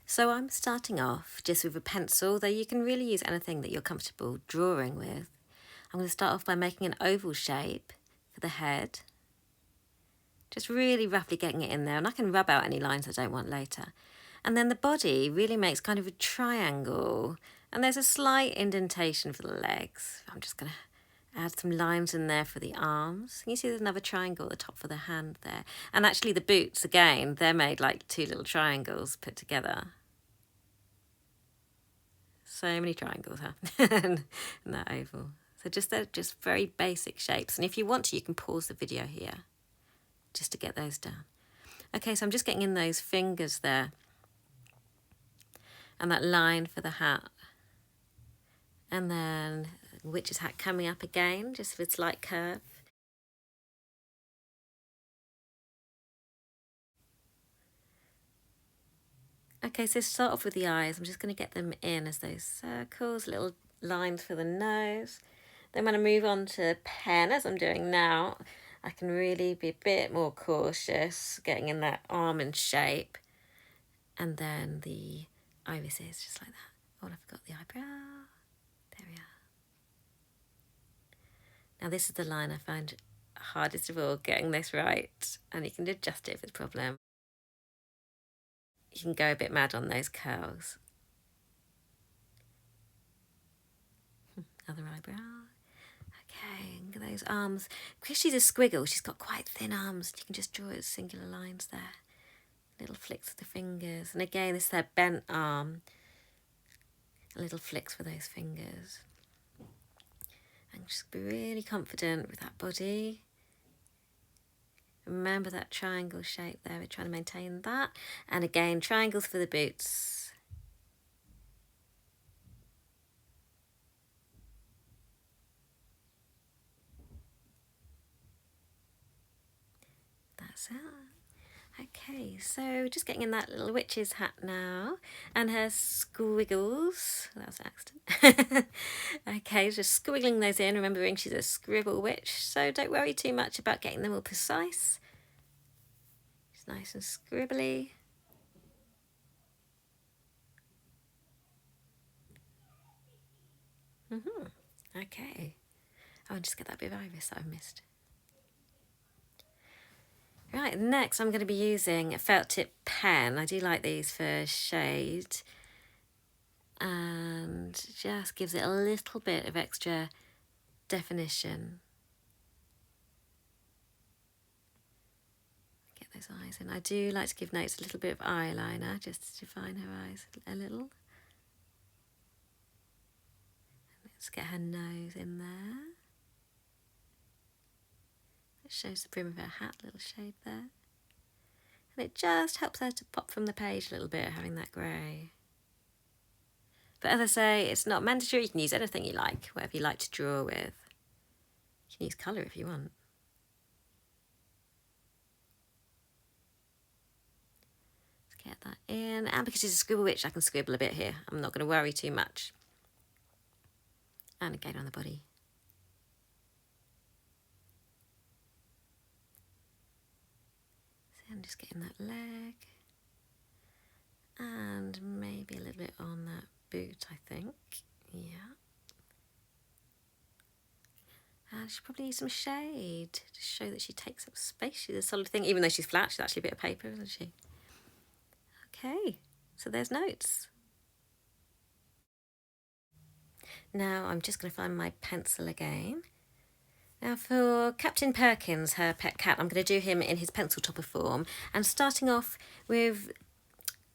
So I'm starting off just with a pencil, though you can really use anything that you're comfortable drawing with. I'm going to start off by making an oval shape for the head. Just really roughly getting it in there, and I can rub out any lines I don't want later. And then the body really makes kind of a triangle, and there's a slight indentation for the legs. I'm just going to add some lines in there for the arms. You see there's another triangle at the top for the hand there. And actually the boots, again, they're made like two little triangles put together. So many triangles in that oval. So they're just very basic shapes. And if you want to, you can pause the video here just to get those down. Okay, so I'm just getting in those fingers there. And that line for the hat. And then witch's hat coming up again, just with a slight curve. Okay, so start off with the eyes. I'm just going to get them in as those circles, little lines for the nose. Then when I move on to pen, as I'm doing now, I can really be a bit more cautious, getting in that almond shape. And then the irises, just like that. Oh, I forgot the eyebrow. There we are. Now this is the line I find hardest of all, getting this right. And you can adjust it if it's a problem. You can go a bit mad on those curls. Other eyebrow. Okay, look at those arms. Because she's a squiggle, she's got quite thin arms. You can just draw singular lines there. Little flicks of the fingers. And again, this is her bent arm. Little flicks for those fingers. And just be really confident with that body. Remember that triangle shape there. We're trying to maintain that. And again, triangles for the boots. That's it. Okay, so just getting in that little witch's hat now, and her squiggles. That was an accident. Okay, just squiggling those in, remembering she's a scribble witch, so don't worry too much about getting them all precise. It's nice and scribbly. Okay. Oh, and just get that bit of iris that I've missed. Right, next I'm going to be using a felt tip pen. I do like these for shade. And just gives it a little bit of extra definition. Get those eyes in. I do like to give Notes a little bit of eyeliner just to define her eyes a little. Let's get her nose in there. It shows the brim of her hat, little shade there. And it just helps her to pop from the page a little bit, having that grey. But as I say, it's not mandatory. You can use anything you like, whatever you like to draw with. You can use colour if you want. Let's get that in. And because she's a scribble witch, I can scribble a bit here. I'm not going to worry too much. And again on the body. So I'm just getting that leg. And maybe a little bit on that boot, I think. Yeah. And she probably needs some shade to show that she takes up space. She's a solid thing. Even though she's flat, she's actually a bit of paper, isn't she? Okay, so there's Notes. Now I'm just going to find my pencil again. Now for Captain Perkins, her pet cat, I'm going to do him in his pencil topper form. And starting off with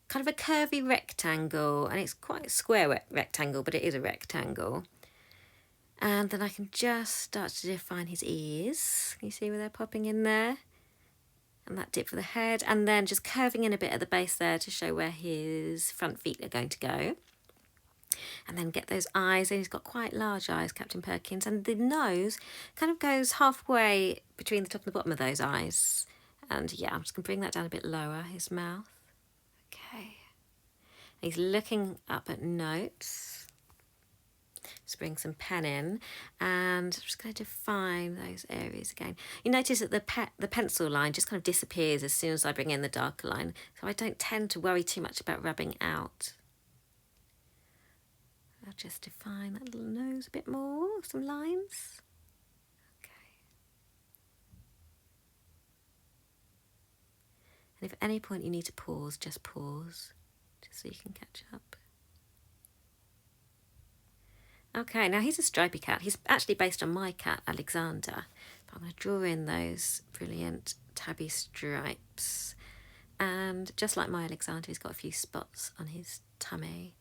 kind of a curvy rectangle, and it's quite a square rectangle, but it is a rectangle. And then I can just start to define his ears. Can you see where they're popping in there? And that dip for the head, and then just curving in a bit at the base there to show where his front feet are going to go. And then get those eyes, and he's got quite large eyes, Captain Perkins, and the nose kind of goes halfway between the top and the bottom of those eyes. And yeah, I'm just going to bring that down a bit lower, his mouth. Okay. He's looking up at Notes. Just bring some pen in, and I'm just going to define those areas again. You notice that the pencil line just kind of disappears as soon as I bring in the darker line, so I don't tend to worry too much about rubbing out. I'll just define that little nose a bit more, some lines. Okay. And if at any point you need to pause, just pause, just so you can catch up. Okay, now he's a stripy cat. He's actually based on my cat, Alexander. But I'm going to draw in those brilliant tabby stripes. And just like my Alexander, he's got a few spots on his tummy.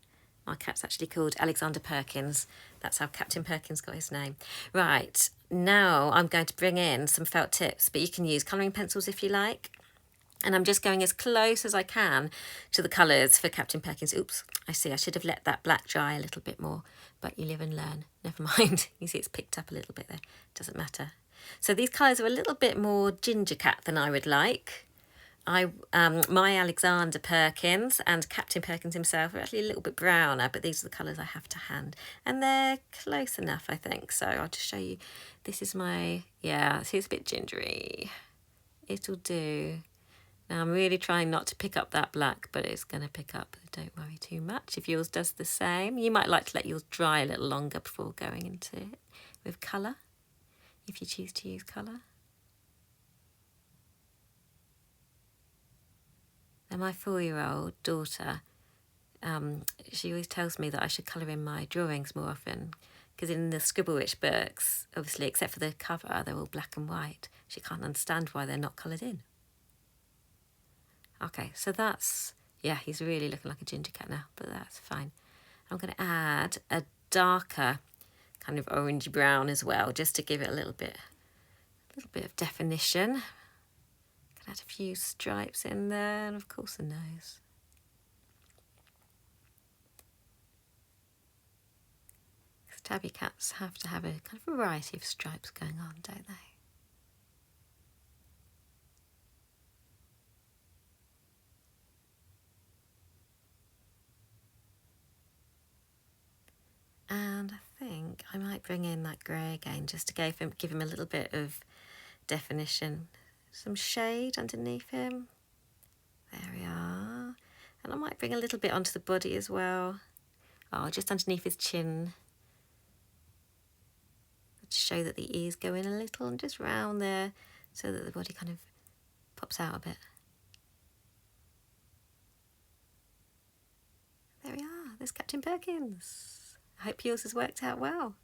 My cat's actually called Alexander Perkins. That's how Captain Perkins got his name. Right, now I'm going to bring in some felt tips, but you can use colouring pencils if you like. And I'm just going as close as I can to the colours for Captain Perkins. Oops, I see, I should have let that black dry a little bit more, but you live and learn. Never mind. You see it's picked up a little bit there. Doesn't matter. So these colours are a little bit more ginger cat than I would like. My Alexander Perkins and Captain Perkins himself are actually a little bit browner, but these are the colours I have to hand. And they're close enough, I think. So I'll just show you. This is my, yeah, see, it's a bit gingery. It'll do. Now I'm really trying not to pick up that black, but it's going to pick up. Don't worry too much. If yours does the same, you might like to let yours dry a little longer before going into it with colour, if you choose to use colour. Now my 4-year-old daughter, she always tells me that I should colour in my drawings more often, because in the Scribble Witch books, obviously, except for the cover, they're all black and white. She can't understand why they're not coloured in. Okay, so that's, yeah, he's really looking like a ginger cat now, but that's fine. I'm going to add a darker kind of orangey brown as well, just to give it a little bit of definition. Can add a few stripes in there, and of course the nose. Because tabby cats have to have a kind of variety of stripes going on, don't they? And I think I might bring in that grey again, just to give him a little bit of definition. Some shade underneath him. There we are. And I might bring a little bit onto the body as well. Oh, just underneath his chin. To show that the ears go in a little, and just round there so that the body kind of pops out a bit. There we are. There's Captain Perkins. I hope yours has worked out well.